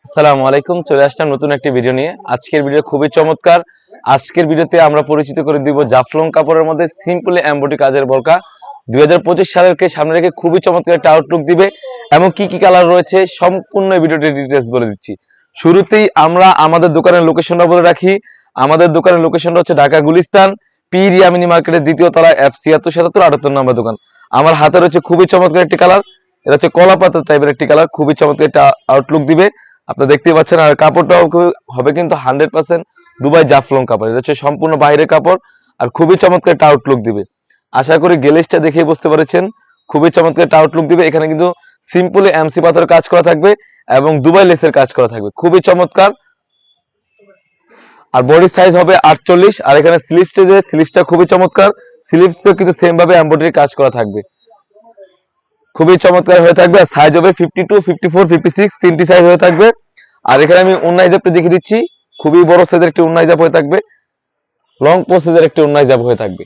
আসসালামু আলাইকুম, চলে আসলাম নতুন একটি ভিডিও নিয়ে। আজকের ভিডিও খুবই চমৎকার। আজকের ভিডিওতে আমরা পরিচিত করে দিব জাফলং কাপড়ের মধ্যে সিম্পলি এমব্রয়ডারি কাজের বোরকা। 2025 সালেরকে সামনে রেখে খুবই চমৎকার একটা আউটলুক দিবে এবং কি কি কালার রয়েছে সম্পূর্ণ ভিডিওটি ডিটেইলস বলে দিচ্ছি। শুরুতেই আমরা আমাদের দোকানের লোকেশনটা বলে রাখি। আমাদের দোকানের লোকেশনটা হচ্ছে ঢাকা গুলিস্তান পীর ইয়ামিনী মার্কেটের দ্বিতীয় তলায় F7677 78 নম্বর দোকান। আমার হাতে রয়েছে খুবই চমৎকার একটি কালার, এটা হচ্ছে কলা পাতা টাইপের একটি কালার, খুবই চমৎকার একটা আউটলুক দিবে। আপনারা দেখতে পাচ্ছেন, আর কাপড়টাও হবে কিন্তু 100% দুবাই জাফলং কাপড়। এটা হচ্ছে সম্পূর্ণ বাইরের কাপড় আর খুবই চমৎকার একটা আউটলুক দিবে। আশা করি গ্লেজটা দেখে বুঝতে পারছেন, খুবই চমৎকার একটা আউটলুক দিবে। এখানে কিন্তু সিম্পলি এমসি পাথরের কাজ করা থাকবে এবং দুবাই লেসের কাজ করা থাকবে, খুবই চমৎকার। আর বডি সাইজ হবে 48। আর এখানে স্লিভসটা খুবই চমৎকার, স্লিভসও কিন্তু সেম ভাবে এমব্রয়ডারি কাজ করা থাকবে, খুবই চমৎকার হয়ে থাকবে। আর সাইজ হবে 52, 54, 56 তিনটি সাইজ হয়ে থাকবে। আর এখানে আমি ওন্না হিজাবটা দেখিয়ে দিচ্ছি, খুবই বড় সাইজের একটি ওন্না হিজাব হয়ে থাকবে, লং প্রসেসের একটি ওন্না হিজাব হয়ে থাকবে।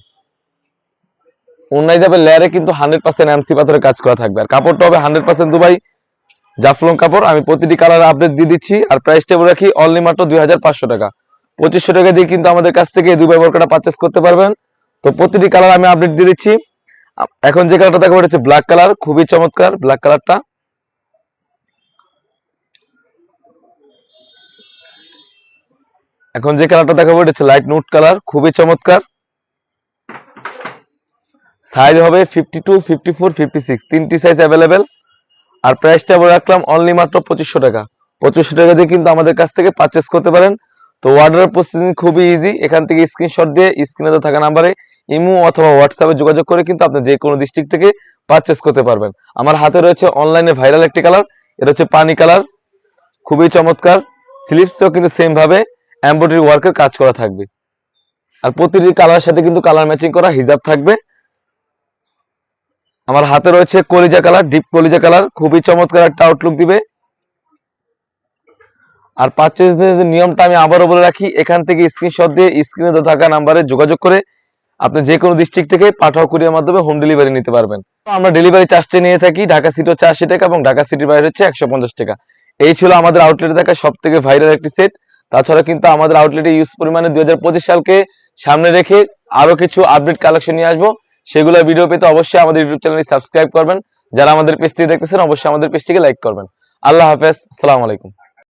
ওন্না হিজাবের লেয়ারে কিন্তু 100% এমসি পাথরের কাজ করা থাকবে। আর কাপড়টা হবে 100% দুবাই জাফলং কাপড়। আমি প্রতিটি কালার আপডেট দিয়ে দিচ্ছি। আর প্রাইসটা বলে রাখি, অনলি মাত্র 2500 টাকা। 2500 টাকা দিয়ে কিন্তু আমাদের কাছ থেকে দুবাই বোরকাটা পারচেস করতে পারবেন। তো প্রতিটি কালার আমি আপডেট দিয়ে দিচ্ছি। এখন যে কালারটা দেখাবো হচ্ছে ব্ল্যাক কালার, খুবই চমৎকার ব্ল্যাক কালারটা। এখন যে কালারটা দেখাবো এটা হচ্ছে লাইট নুট কালার, খুবই চমৎকার। সাইজ হবে 52, 54, 56 তিনটি সাইজ অ্যাভেলেবেল। আর প্রাইসটা বলে রাখলাম অনলি মাত্র 2500 টাকা। 2500 টাকা দিয়ে কিন্তু আমাদের কাছ থেকে পারচেস করতে পারেন। তো অর্ডার প্রসেসিং খুবই ইজি। এখান থেকে স্ক্রিনশট দিয়ে স্ক্রিনে থাকা নাম্বারে ইমো অথবা হোয়াটসঅ্যাপে যোগাযোগ করে কিন্তু আপনি যে কোনো ডিস্ট্রিক্ট থেকে পারচেস করতে পারবেন। আমার হাতে রয়েছে অনলাইনে ভাইরাল একটি কালার, এটা হচ্ছে পানি কালার, খুবই চমৎকার। স্লিভসও কিন্তু সেম ভাবে এমব্রয়ডারি ওয়ার্কের কাজ করা থাকবে। আর প্রতিটি কালারের সাথে কিন্তু কালার ম্যাচিং করা হিজাব থাকবে। আমার হাতে রয়েছে কলিজা কালার, ডিপ কলিজা কালার, খুবই চমৎকার একটা আউটলুক দিবে। আর পারচেজের যে নিয়মটা আমি আবারও বলে রাখি, এখান থেকে স্ক্রিনশট দিয়ে স্ক্রিনে থাকা নাম্বারে যোগাযোগ করে আপনি যে কোনো ডিস্ট্রিক্ট থেকে পাঠাও কুরিয়ার মাধ্যমে হোম ডেলিভারি নিতে পারবেন। আমরা ডেলিভারি চার্জটা নিয়ে থাকি, ঢাকা সিটি হচ্ছে 80 টাকা এবং ঢাকা সিটির বাইরে হচ্ছে 150 টাকা। এই ছিল আমাদের আউটলেটে থাকা সব থেকে ভাইরাল একটি সেট। তাছাড়া কিন্তু আমাদের আউটলেটে ইউজ পরিমাণে 2025 সালকে সামনে রেখে আরো কিছু আপডেট কালেকশন নিয়ে আসবো। সেগুলো ভিডিও পেতে অবশ্যই আমাদের ইউটিউব চ্যানেলটি সাবস্ক্রাইব করবেন। যারা আমাদের পেজটি দেখতেছেন অবশ্যই আমাদের পেজটিকে লাইক করবেন। আল্লাহ হাফেজ, আসসালামু আলাইকুম।